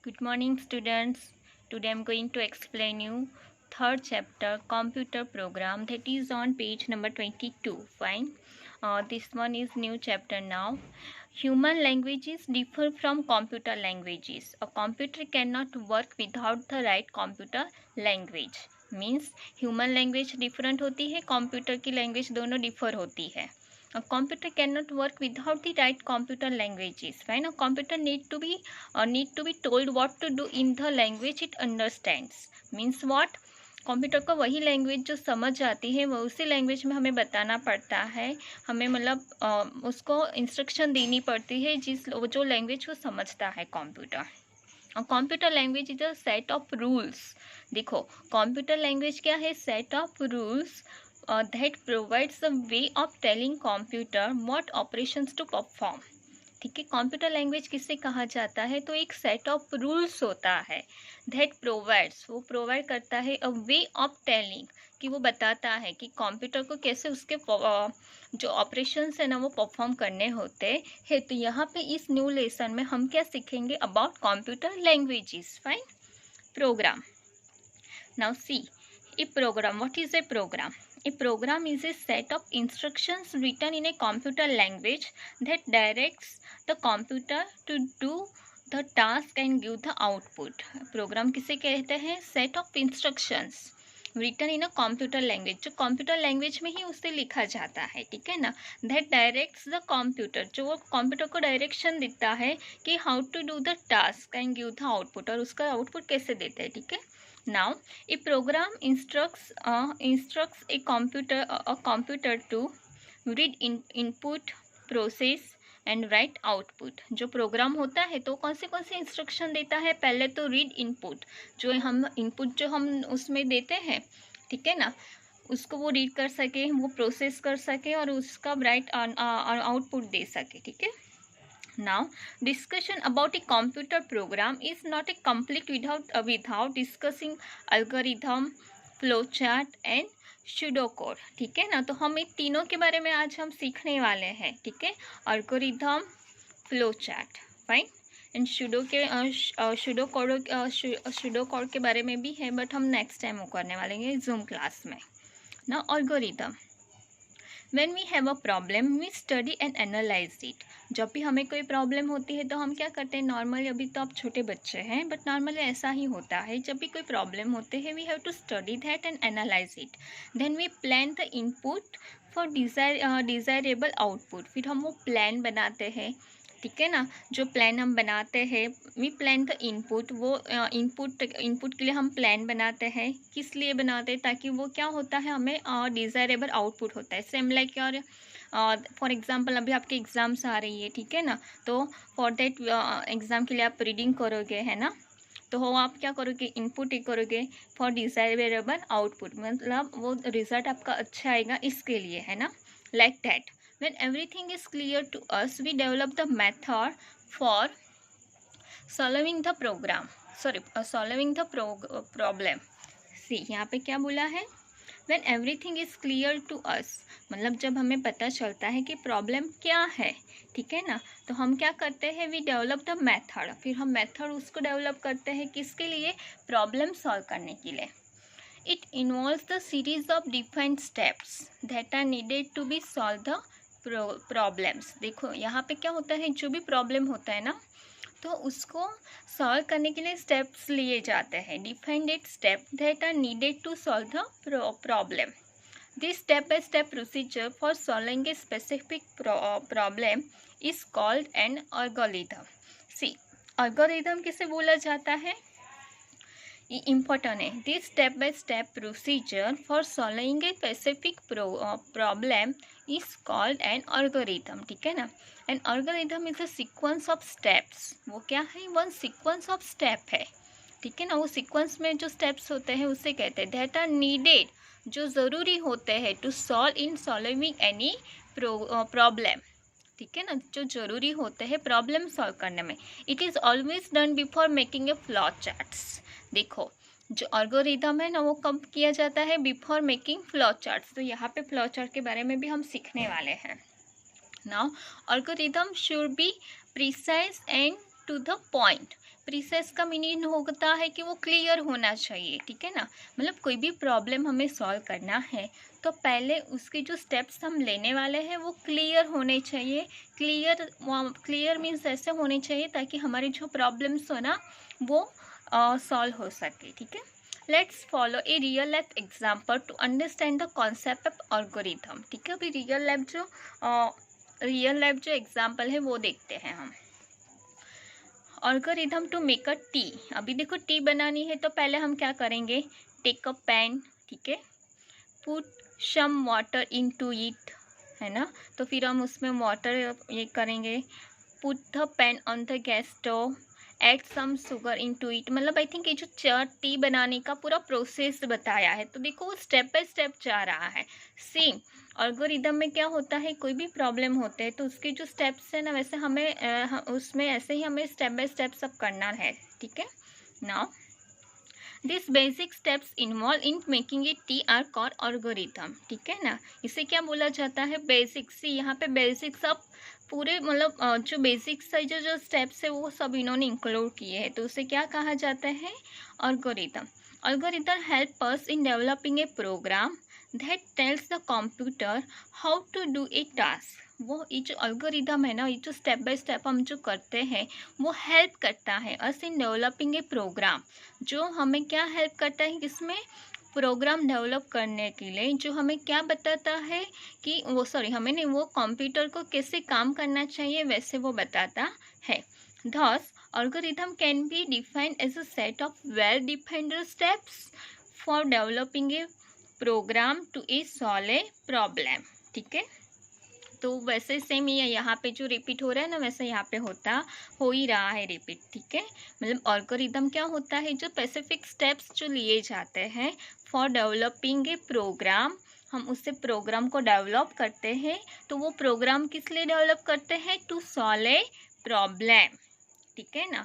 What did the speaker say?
Good morning, students. Today I'm going to explain you third chapter computer program, that is on page number 22. Fine. This one is new chapter now. Human languages differ from computer languages. A computer cannot work without the right computer language. Means human language different होती है, computer की language दोनों differ होती है. A computer cannot work without the right computer languages. Fine. A computer need to be told what to do in the language it understands. Means what? Computer को वही language जो समझ आती है वो उसी लैंग्वेज में हमें बताना पड़ता है. हमें मतलब उसको इंस्ट्रक्शन देनी पड़ती है जो लैंग्वेज वो समझता है कंप्यूटर. और computer language is a set of rules. देखो कंप्यूटर लैंग्वेज क्या है? Set of rules that provides a way of telling computer what operations to perform. ठीक है, कंप्यूटर लैंग्वेज किसे कहा जाता है? तो एक सेट ऑफ रूल्स होता है. दैट प्रोवाइड्स, वो प्रोवाइड करता है अ वे ऑफ टेलिंग, कि वो बताता है कि कंप्यूटर को कैसे उसके जो ऑपरेशंस है ना वो परफॉर्म करने होते हैं. तो यहाँ पे इस न्यू लेसन में हम क्या सीखेंगे? About computer languages. Fine. Program. Now see a program. What is a program? A program is a set of instructions written in a computer language that directs the computer to do the task and give the output. Program किसे कहते हैं? Set of instructions written in a computer language, जो computer language में ही उसे लिखा जाता है. ठीक है ना? That directs the computer, जो वो computer को direction देता है कि how to do the task and give the output, और उसका output कैसे देते हैं. ठीक है. Now, a program instructs a computer to read input, process and write output. जो प्रोग्राम होता है तो कौन से इंस्ट्रक्शन देता है? पहले तो रीड इनपुट, जो हम उसमें देते हैं, ठीक है ना, उसको वो रीड कर सके, वो प्रोसेस कर सके और उसका राइट आउटपुट दे सके. ठीक है. Now, discussion about a computer program is not a complete without discussing algorithm, flowchart and pseudocode. ठीक है ना. तो हम इन तीनों के बारे में आज हम सीखने वाले हैं. ठीक है. algorithm, flowchart, fine, and pseudocode के बारे में भी है, बट हम नेक्स्ट टाइम वो करने वाले हैं जूम क्लास में. ना algorithm. When we have a problem, we study and analyze it. जब भी हमें कोई प्रॉब्लम होती है तो हम क्या करते हैं? नॉर्मली, अभी तो आप छोटे बच्चे हैं बट नॉर्मली ऐसा ही होता है, जब भी कोई प्रॉब्लम होते हैं we have to study that and analyse it. Then we plan the input for desirable output. फिर हम वो प्लान बनाते हैं. ठीक है ना. जो प्लान हम बनाते हैं, वी प्लान द इनपुट. वो इनपुट के लिए हम प्लान बनाते हैं. किस लिए बनाते हैं? ताकि वो क्या होता है, हमें डिज़ायरेबल आउटपुट होता है. Same like your for example अभी आपके एग्ज़ाम्स आ रही है, ठीक है ना, तो फॉर दैट एग्ज़ाम के लिए आप रीडिंग करोगे, है ना, तो वो आप क्या करोगे? इनपुट ही करोगे फॉर डिज़ायरेबल आउटपुट, मतलब वो रिज़ल्ट आपका अच्छा आएगा इसके लिए, है ना. Like that. When everything is clear to us, we develop the method for solving the problem. See, यहाँ पे क्या बोला है? When everything is clear to us, मतलब जब हमें पता चलता है कि प्रॉब्लम क्या है, ठीक है ना, तो हम क्या करते हैं? We develop the method. फिर हम मेथड उसको डेवलप करते हैं किसके लिए? प्रॉब्लम सॉल्व करने के लिए. It involves the series of defined steps that are needed to be solve the problems. देखो यहाँ पे क्या होता है, जो भी प्रॉब्लम होता है ना तो उसको सॉल्व करने के लिए स्टेप्स लिए जाते हैं. Defined step that are needed to solve the problem. This step by step procedure for solving a specific problem is called an algorithm. See, algorithm किसे बोला जाता है? ये इम्पोर्टेंट है. This step by step procedure for solving a specific problem is called an algorithm. ठीक है ना. An algorithm is a sequence of steps. वो क्या है? वन सीक्वेंस ऑफ स्टेप है. ठीक है ना. वो सीक्वेंस में जो स्टेप्स होते हैं उसे कहते हैं दैट आर नीडेड, जो ज़रूरी होते हैं टू सॉल्विंग एनी प्रॉब्लम. ठीक है ना, जो ज़रूरी होते हैं प्रॉब्लम सॉल्व करने में. It is always done before making a flow charts. देखो जो एल्गोरिथम है ना वो कब किया जाता है? Before making flow charts. तो यहाँ पे फ्लो चार्ट के बारे में भी हम सीखने वाले हैं. Now algorithm should be precise and to the point. Precise का मीनिंग होता है कि वो क्लियर होना चाहिए, ठीक है ना। मतलब कोई भी प्रॉब्लम हमें सॉल्व करना है तो पहले उसके जो स्टेप्स हम लेने वाले हैं वो क्लियर होने चाहिए। क्लियर मीन्स ऐसे होने चाहिए ताकि हमारी जो प्रॉब्लम्स हो ना वो सॉल्व हो सके, ठीक है। Let's follow a real life example to understand the concept of algorithm, ठीक है। अभी रियल लाइफ जो एग्जाम्पल है वो देखते हैं हम। Algorithm to make a tea. अभी देखो टी बनानी है तो पहले हम क्या करेंगे, टेक अ पैन, ठीक है, put some water into it, है ना। तो फिर हम उसमें वाटर ये करेंगे, put the pan on the gas stove, add some sugar into it. मतलब आई थिंक ये जो टी बनाने का पूरा प्रोसेस बताया है, तो देखो वो स्टेप बाय स्टेप जा रहा है। सेम एल्गोरिथम में क्या होता है, कोई भी प्रॉब्लम होते हैं तो उसके जो स्टेप्स है ना वैसे हमें उसमें ऐसे ही हमें स्टेप बाय स्टेप सब करना है, ठीक है। Now this basic steps involve in making A T R called algorithm, ठीक है ना। इसे क्या बोला जाता है, बेसिक्स। सी यहाँ पे बेसिक्स सब पूरे मतलब जो बेसिक्स है जो स्टेप्स है वो सब इन्होंने इंक्लूड किए हैं, तो उसे क्या कहा जाता है, algorithm. Algorithm help us in developing a program that tells the computer how to do a task. वो ये जो एल्गोरिथम है ना, ये जो स्टेप बाय स्टेप हम जो करते हैं वो हेल्प करता है अस इन डेवलपिंग ए प्रोग्राम। जो हमें क्या हेल्प करता है, किसमें, प्रोग्राम डेवलप करने के लिए। जो हमें क्या बताता है कि हमें नहीं, वो कंप्यूटर को कैसे काम करना चाहिए वैसे वो बताता है। Thus, algorithm can be defined as a set of well-defined steps for developing a program to solve a problem, ठीक है। तो वैसे सेम ही है, यहाँ पे जो रिपीट हो रहा है ना वैसे यहाँ पे हो ही रहा है रिपीट, ठीक है। मतलब एल्गोरिथम क्या होता है, जो स्पेसिफिक स्टेप्स जो लिए जाते हैं फॉर डेवलपिंग ए प्रोग्राम, हम उससे प्रोग्राम को डेवलप करते हैं। तो वो प्रोग्राम किस लिए डेवलप करते हैं, टू सॉल्व ए प्रॉब्लम, ठीक है ना।